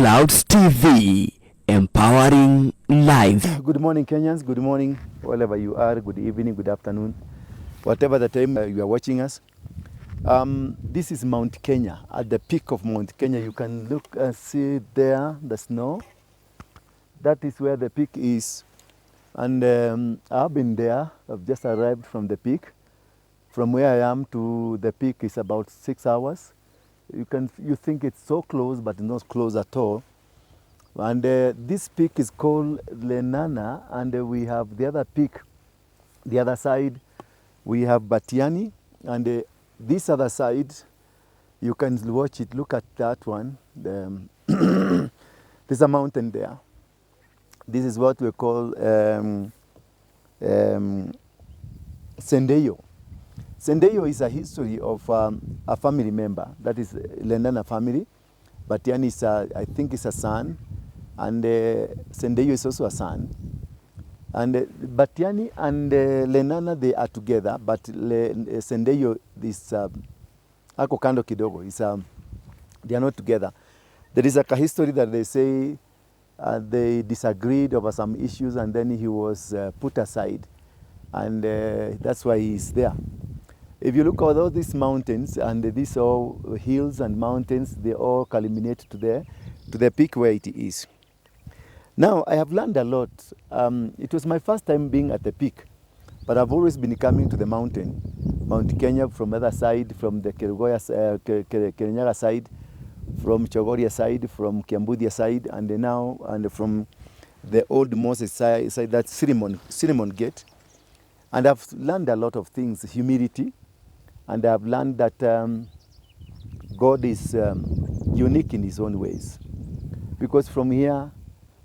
Clouds TV, empowering lives. Good morning, Kenyans. Good morning, wherever you are. Good evening, good afternoon, whatever the time you are watching us. This is Mount Kenya. At the peak of Mount Kenya, you can look and see there the snow. That is where the peak is. And I've been there. I've just arrived from the peak. From where I am to the peak is about 6 hours. You think it's so close, but not close at all. And this peak is called Lenana, and we have the other peak, the other side, we have Batiani, and this other side, you can watch it, look at that one. There's a mountain there. This is what we call Sendeyo. Sendeyo is a history of a family member, that is Lenana family. Batiani is I think is a son, and Sendeyo is also a son. And Batiani and Lenana, they are together, but Sendeyo is ako kando kidogo. They are not together. There is a history that they say they disagreed over some issues, and then he was put aside, and that's why he is there. If you look at all these mountains, and these all hills and mountains, they all culminate to the peak where it is. Now, I have learned a lot. It was my first time being at the peak, but I've always been coming to the mountain, Mount Kenya, from the other side, from the Kirinyaga side, from Chogoria side, from Kiambudia side, and from the old Moses side, that's Cinnamon Gate. And I've learned a lot of things, humility, and I've learned that God is unique in his own ways. Because from here,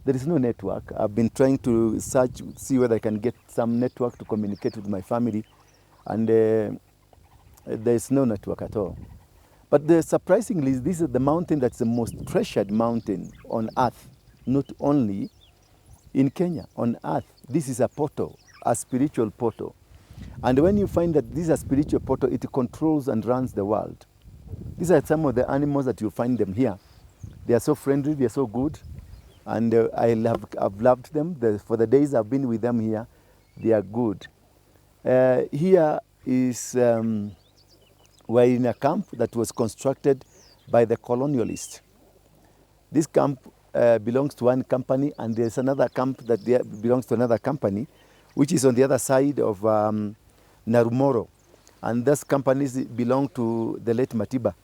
there is no network. I've been trying to see whether I can get some network to communicate with my family, and there is no network at all. But surprisingly, this is the mountain that's the most treasured mountain on earth, not only in Kenya, on earth. This is a portal, a spiritual portal. And when you find that this is a spiritual portal, it controls and runs the world. These are some of the animals that you'll find them here. They are so friendly, they are so good, and I've loved them. For the days I've been with them here, they are good. Here is, we're in a camp that was constructed by the colonialists. This camp belongs to one company, and there's another camp that belongs to another company, which is on the other side of Narumoro. And those companies belong to the late Matiba.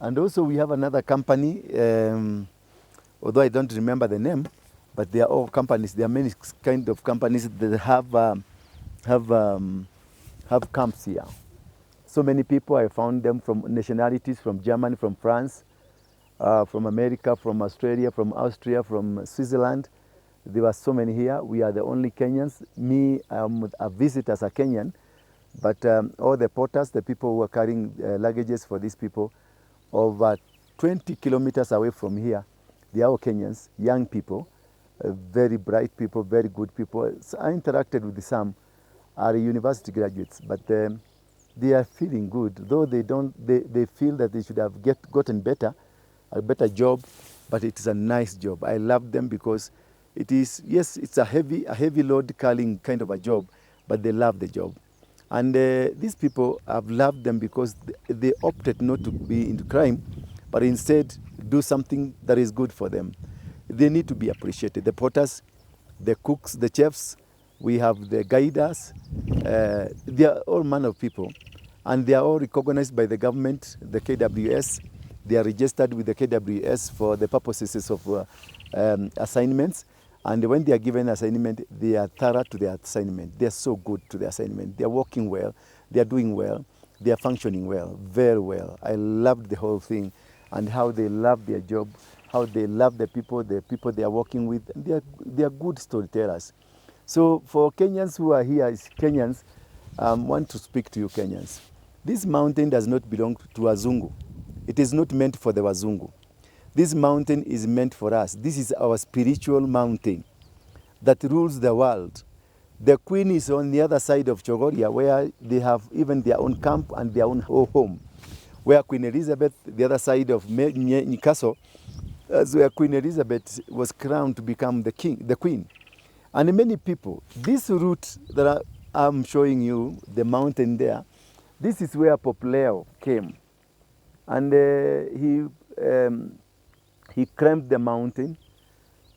And also we have another company, although I don't remember the name, but they are all companies. There are many kind of companies that have camps here. So many people, I found them from nationalities, from Germany, from France, from America, from Australia, from Austria, from Switzerland. There were so many here. We are the only Kenyans. Me, I'm a visitor as a Kenyan, but all the porters, the people who are carrying luggages for these people, over 20 kilometers away from here, they are all Kenyans, young people, very bright people, very good people. So I interacted with some, are university graduates, but they are feeling good, though they feel that they should have gotten a better job, but it is a nice job. I love them because it is, yes, it's a heavy load carrying kind of a job, but they love the job. And these people, I've loved them because they opted not to be into crime, but instead do something that is good for them. They need to be appreciated. The porters, the cooks, the chefs, we have the guiders, they are all manner of people, and they are all recognized by the government, the KWS. They are registered with the KWS for the purposes of assignments. And when they are given assignment, they are thorough to their assignment. They are so good to their assignment. They are working well. They are doing well. They are functioning well, very well. I loved the whole thing, and how they love their job, how they love the people they are working with. They are good storytellers. So for Kenyans who are here, Kenyans, want to speak to you Kenyans. This mountain does not belong to Wazungu. It is not meant for the Wazungu. This mountain is meant for us. This is our spiritual mountain that rules the world. The queen is on the other side of Chogoria, where they have even their own camp and their own home. Where Queen Elizabeth, the other side of Newcastle, That's where Queen Elizabeth was crowned to become the queen. And many people, this route that I'm showing you, the mountain there, this is where Pope Leo came. And he climbed the mountain,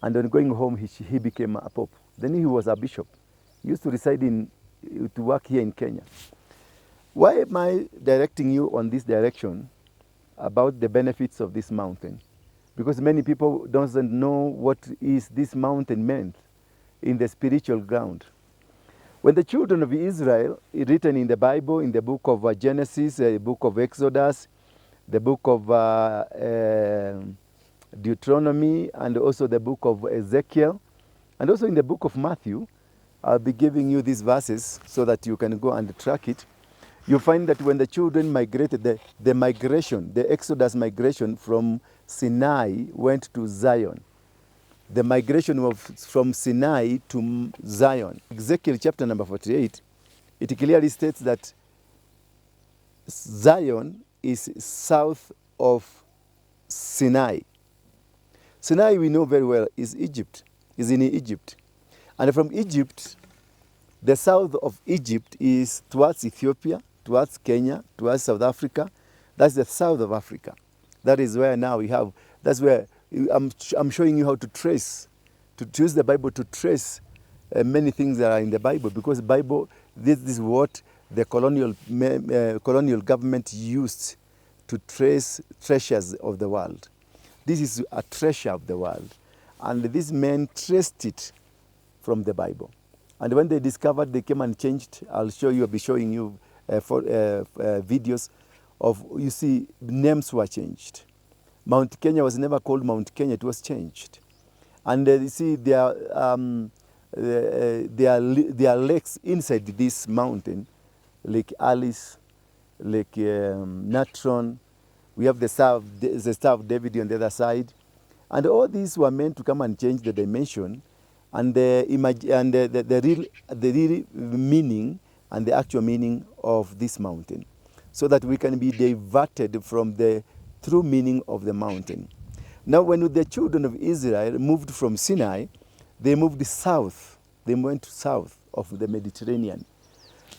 and on going home, he became a pope. Then he was a bishop. He used to reside to work here in Kenya. Why am I directing you on this direction about the benefits of this mountain? Because many people don't know what is this mountain meant in the spiritual ground. When the children of Israel, written in the Bible, in the book of Genesis, the book of Exodus, the book of Deuteronomy, and also the book of Ezekiel, and also in the book of Matthew, I'll be giving you these verses so that you can go and track it. You find that when the children migrated, the migration, the Exodus migration from Sinai went to Zion. The migration from Sinai to Zion. Ezekiel chapter number 48, it clearly states that Zion is south of Sinai. Sinai, we know very well, is Egypt, is in Egypt. And from Egypt, the south of Egypt is towards Ethiopia, towards Kenya, towards South Africa. That's the south of Africa. That is where now we have, that's where I'm showing you how to trace, to use the Bible to trace many things that are in the Bible, because Bible, this is what the colonial government used to trace treasures of the world. This is a treasure of the world. And these men traced it from the Bible. And when they discovered, they came and changed. I'll be showing you videos of, you see, names were changed. Mount Kenya was never called Mount Kenya, it was changed. And you see, there are lakes inside this mountain, Lake Alice, Lake Natron. We have the Star of David on the other side. And all these were meant to come and change the dimension and the real meaning and the actual meaning of this mountain, so that we can be diverted from the true meaning of the mountain. Now, when the children of Israel moved from Sinai, they moved south. They went south of the Mediterranean.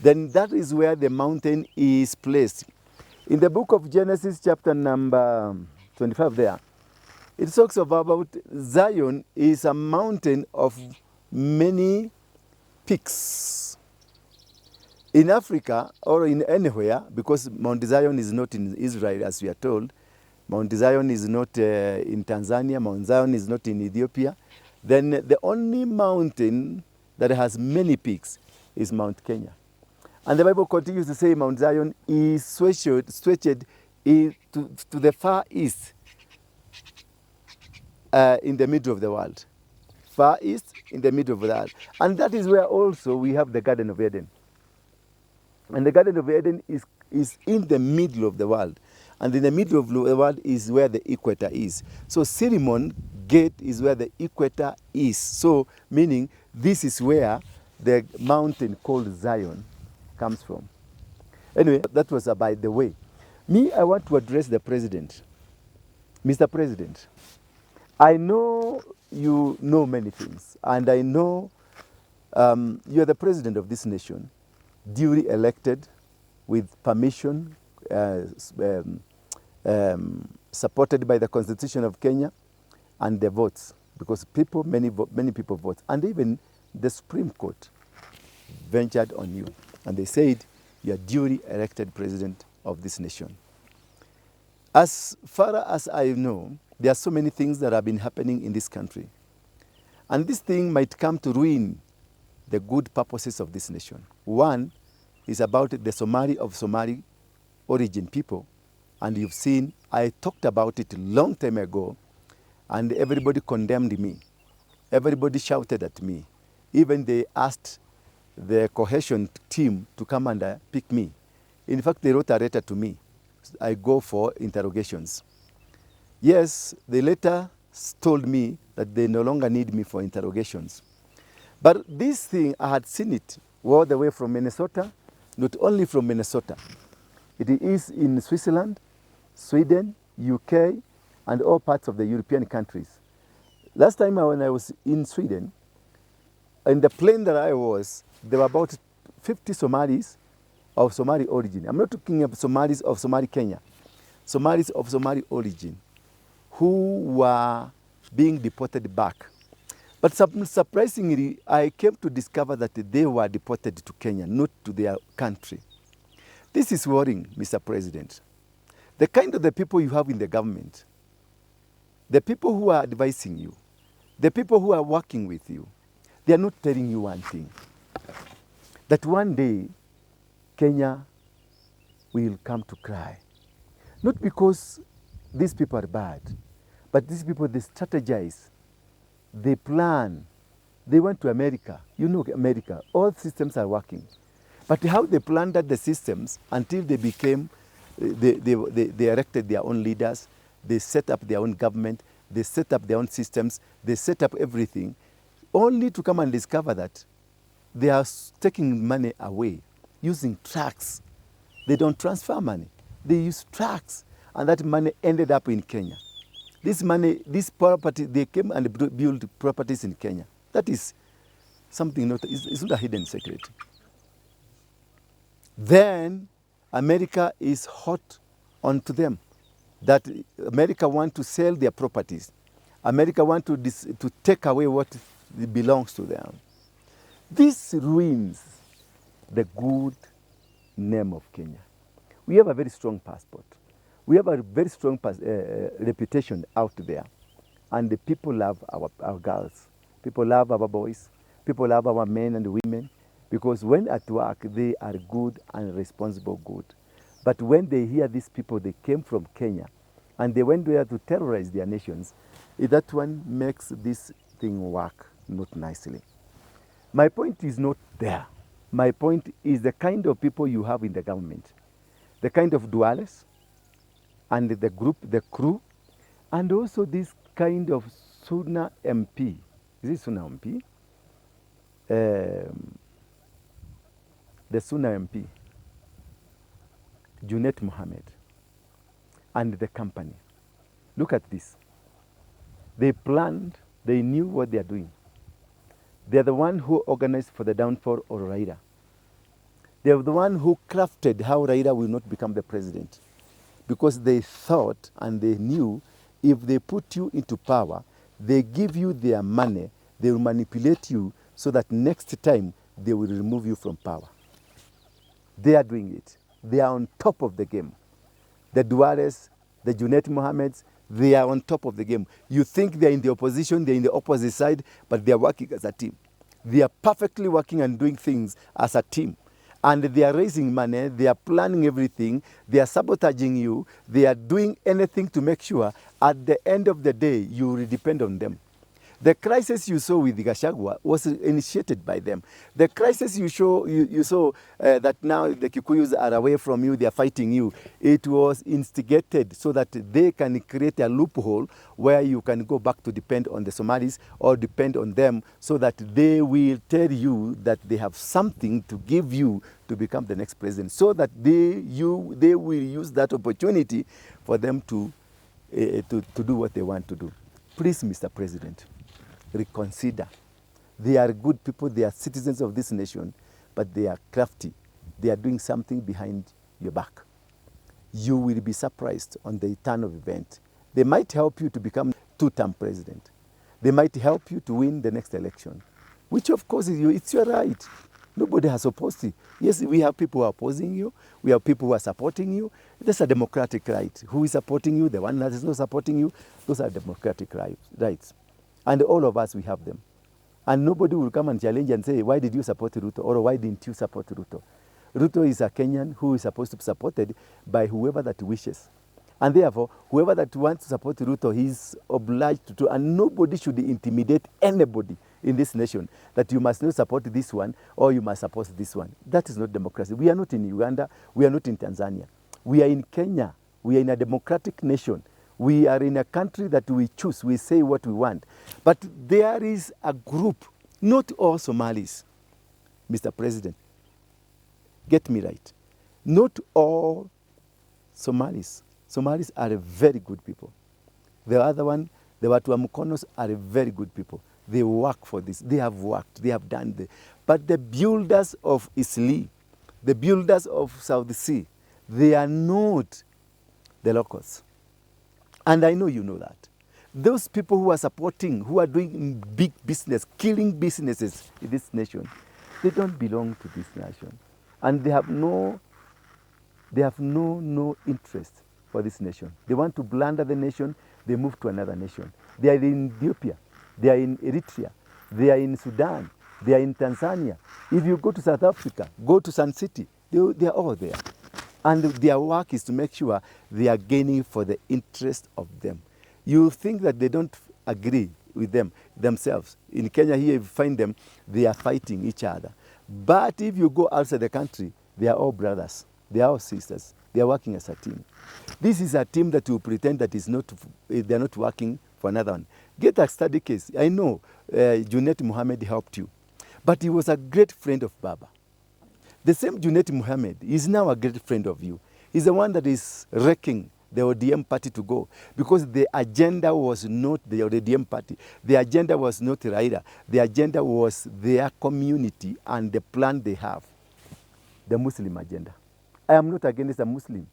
Then that is where the mountain is placed. In the book of Genesis, chapter number 25 there, it talks about Zion is a mountain of many peaks. In Africa or in anywhere, because Mount Zion is not in Israel, as we are told, Mount Zion is not in Tanzania, Mount Zion is not in Ethiopia, then the only mountain that has many peaks is Mount Kenya. And the Bible continues to say Mount Zion is stretched to the far east, in the middle of the world. Far east, in the middle of the world. And that is where also we have the Garden of Eden. And the Garden of Eden is in the middle of the world. And in the middle of the world is where the equator is. So Solomon Gate is where the equator is. So meaning this is where the mountain called Zion comes from. Anyway, that was by the way. Me, I want to address the president. Mr. President, I know you know many things, and I know you're the president of this nation, duly elected with permission, supported by the Constitution of Kenya and the votes, because many people vote, and even the Supreme Court ventured on you, and they said you are duly elected president of this nation. As far as I know, there are so many things that have been happening in this country, and this thing might come to ruin the good purposes of this nation. One is about the Somali origin people, and you've seen, I talked about it a long time ago, and everybody condemned me. Everybody shouted at me. Even they asked the cohesion team to come and pick me. In fact, they wrote a letter to me. I go for interrogations. Yes, they later told me that they no longer need me for interrogations. But this thing, I had seen it all the way from Minnesota, not only from Minnesota. It is in Switzerland, Sweden, UK, and all parts of the European countries. Last time when I was in Sweden, in the plane that I was, there were about 50 Somalis of Somali origin. I'm not talking of Somalis of Somali Kenya. Somalis of Somali origin who were being deported back. But surprisingly, I came to discover that they were deported to Kenya, not to their country. This is worrying, Mr. President. The kind of the people you have in the government, the people who are advising you, the people who are working with you, they are not telling you one thing, that one day Kenya will come to cry. Not because these people are bad, but these people, they strategize, they plan, they went to America. You know America, all systems are working. But how they planned the systems until they became, they erected their own leaders, they set up their own government, they set up their own systems, they set up everything, only to come and discover that they are taking money away using trucks. They don't transfer money. They use trucks, and that money ended up in Kenya. This money, this property, they came and built properties in Kenya. That is something it's not a hidden secret. Then America is hot onto them, that America want to sell their properties. America want to take away what belongs to them. This ruins the good name of Kenya. We have a very strong passport. We have a very strong reputation out there. And the people love our girls. People love our boys. People love our men and women. Because when at work, they are good and responsible good. But when they hear these people, they came from Kenya, and they went there to terrorize their nations, that one makes this thing work not nicely. My point is not there. My point is the kind of people you have in the government, the kind of duales, and the group, the crew, and also this kind of Suna MP. Is it Suna MP? The Suna MP, Junet Mohammed, and the company. Look at this. They planned, they knew what they are doing. They are the one who organized for the downfall of Raila. They are the one who crafted how Raila will not become the president. Because they thought and they knew if they put you into power, they give you their money, they will manipulate you so that next time they will remove you from power. They are doing it. They are on top of the game. The Duares, the Junet Mohammeds, they are on top of the game. You think they're in the opposition, they're in the opposite side, but they are working as a team. They are perfectly working and doing things as a team. And they are raising money, they are planning everything, they are sabotaging you, they are doing anything to make sure at the end of the day you will depend on them. The crisis you saw with Gachagua was initiated by them. The crisis you saw that now the Kikuyus are away from you, they are fighting you, it was instigated so that they can create a loophole where you can go back to depend on the Somalis or depend on them so that they will tell you that they have something to give you to become the next president, so that they will use that opportunity for them to do what they want to do. Please, Mr. President, reconsider. They are good people, they are citizens of this nation, but they are crafty. They are doing something behind your back. You will be surprised on the turn of event. They might help you to become two-term president. They might help you to win the next election, which of course it's your right. Nobody has opposed you. Yes, we have people who are opposing you. We have people who are supporting you. That's a democratic right. Who is supporting you? The one that is not supporting you? Those are democratic rights. And all of us, we have them. And nobody will come and challenge and say, why did you support Ruto? Or why didn't you support Ruto? Ruto is a Kenyan who is supposed to be supported by whoever that wishes. And therefore, whoever that wants to support Ruto, he is obliged to, and nobody should intimidate anybody in this nation that you must not support this one or you must support this one. That is not democracy. We are not in Uganda. We are not in Tanzania. We are in Kenya. We are in a democratic nation. We are in a country that we choose. We say what we want. But there is a group, not all Somalis, Mr. President. Get me right. Not all Somalis. Somalis are very good people. The other one, the watu wa Mukonos are very good people. They work for this. They have worked. They have done this. But the builders of Isli, the builders of South Sea, they are not the locals. And I know you know that. Those people who are supporting, who are doing big business, killing businesses in this nation, they don't belong to this nation. And they have no interest for this nation. They want to plunder the nation, they move to another nation. They are in Ethiopia, they are in Eritrea, they are in Sudan, they are in Tanzania. If you go to South Africa, go to Sun City, they are all there. And their work is to make sure they are gaining for the interest of them. You think that they don't agree with them themselves. In Kenya here, you find them, they are fighting each other. But if you go outside the country, they are all brothers. They are all sisters. They are working as a team. This is a team that you pretend that is not, they are not working for another one. Get a study case. I know Junet Mohammed helped you, but he was a great friend of Baba. The same Junet Mohammed is now a great friend of you. He's the one that is wrecking the ODM party to go, because the agenda was not the ODM party. The agenda was not Raila. The agenda was their community and the plan they have, the Muslim agenda. I am not against a Muslim.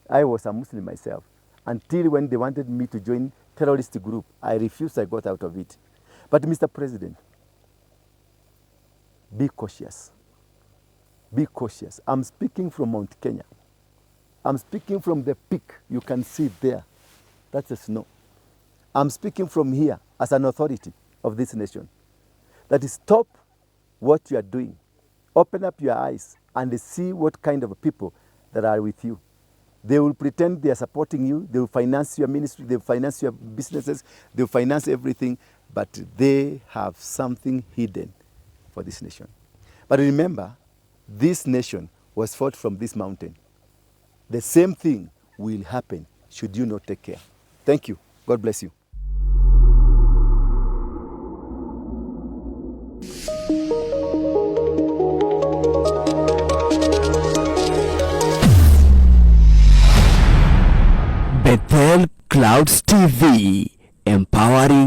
I was a Muslim myself. Until when they wanted me to join terrorist group, I refused, I got out of it. But Mr. President, be cautious. Be cautious. I'm speaking from Mount Kenya. I'm speaking from the peak. You can see it there. That's the snow. I'm speaking from here as an authority of this nation. That is, stop what you are doing. Open up your eyes and see what kind of people that are with you. They will pretend they are supporting you. They will finance your ministry. They will finance your businesses. They will finance everything. But they have something hidden for this nation. But remember, this nation was fought from this mountain. The same thing will happen should you not take care. Thank you. God bless you. Bethel Clouds TV, empowering